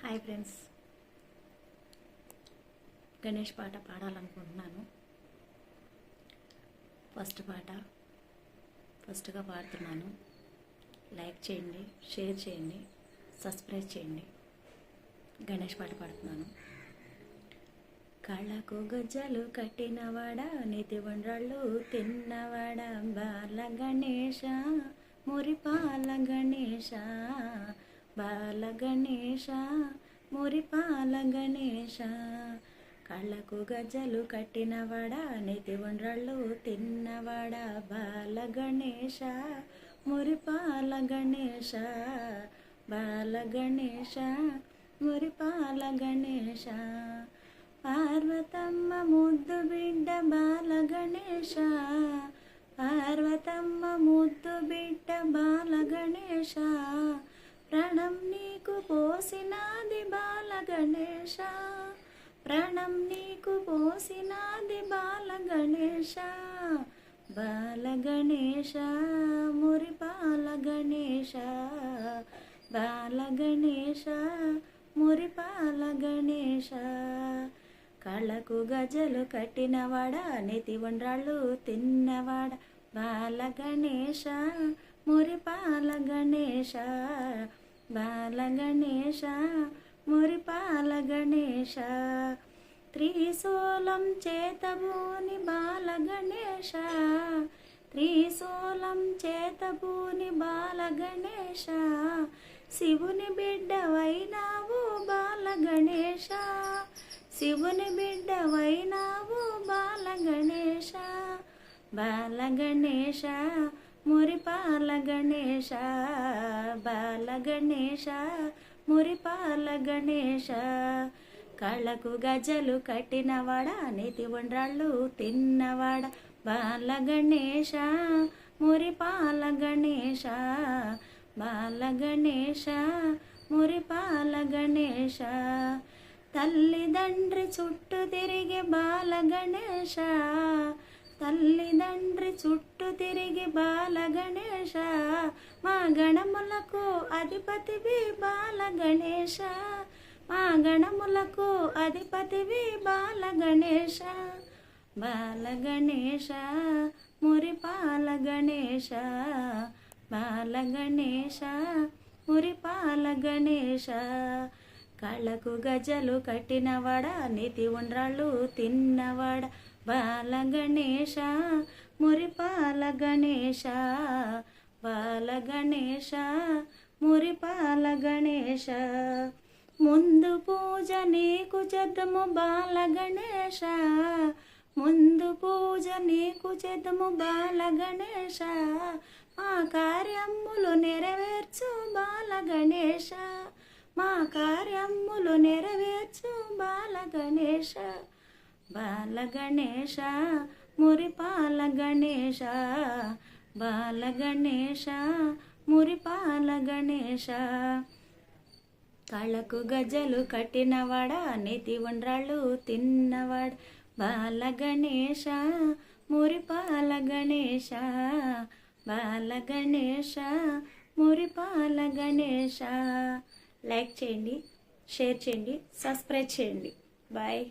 Hi friends, Ganesh పాట పాడాలనుకుంటున్నాను. ఫస్ట్గా పాడుతున్నాను. Like చేయండి, షేర్ చేయండి, సబ్స్క్రైబ్ చేయండి. గణేష్ పాట పాడుతున్నాను. కళ్ళకు గజ్జలు కట్టినవాడా, నీతి వండ్రాళ్ళు తిన్నవాడా, బాల గణేశ మురిపాల గణేశ, బాల గణేశ మురిపాల గణేశ. కళ్ళకు గజ్జలు కట్టినవాడా, నీతి వండ్రాళ్ళు తిన్నవాడా, బాల గణేశ మురిపాల గణేశ, బాల గణేశ మురిపాల గణేశ. పార్వతమ్మ ముద్దు బిడ్డ బాల గణేశ, పార్వతమ్మ ముద్దు బిడ్డ బాల గణేశ, ప్రాణం నీకు పోసినాది బాల గణేశ, ప్రాణం నీకు పోసినాది బాల గణేశ, బాల గణేశ మురిపాల గణేశ, బాల గణేశ మురిపాల గణేశ. కళ్ళకు గజలు కట్టినవాడా, నీతి వండ్రాళ్ళు తిన్నవాడ, బాల గణేశ మురిపాల గణేశ, బాల గణేశ మురిపాల గణేశ. త్రిశూలం చేతబూని బాల గణేశ, త్రిశూలం చేతబూని బాల గణేశ, శివుని బిడ్డవైనావు బాల గణేశ, శివుని బిడ్డవైనావు బాల గణేశ, బాల గణేశ మురిపాల గణేశ, బాల గణేశ మురిపాల గణేశ. కళ్ళకు గజలు కట్టినవాడా, నీతి వండ్రాళ్ళు తిన్నవాడ, బాల గణేశ మురిపాల గణేశ, బాల గణేశ మురిపాల గణేశ. తల్లిదండ్రి చుట్టూ తిరిగి బాల గణేశ, తల్లిదండ్రి చుట్టూ తిరిగి బాల గణేశ, మా గణములకు అధిపతివి బాల గణేశ, మా గణములకు అధిపతివి బాల గణేశ, బాల గణేశ మురిపాల గణేశ, బాల గణేశ మురిపాల గణేశ. కళ్ళకు గజలు కట్టినవాడా, నీతి వండ్రాళ్ళు తిన్నవాడ, బాల గణేశ మురిపాల గణేశ, బాల గణేశ మురిపాల గణేశ. ముందు పూజ నీకు చేద్దుము బాల గణేశ, ముందు పూజ నీకు చేద్దుము బాల గణేశ, మా కార్యములు నెరవేర్చు బాల గణేశ, మా కార్యములు నెరవేర్చు బాల గణేశ, బాల గణేశ మురిపాల గణేశ, బాల గణేశ మురిపాల గణేశ. కళ్ళకు గజ్జలు కట్టినవాడా, నీతి వండ్రాళ్ళు తిన్నవాడ, బాల గణేశ మురిపాల గణేశ, బాల గణేశ మురిపాల గణేశ. లైక్ చేయండి, షేర్ చేయండి, సబ్స్క్రైబ్ చేయండి. బాయ్.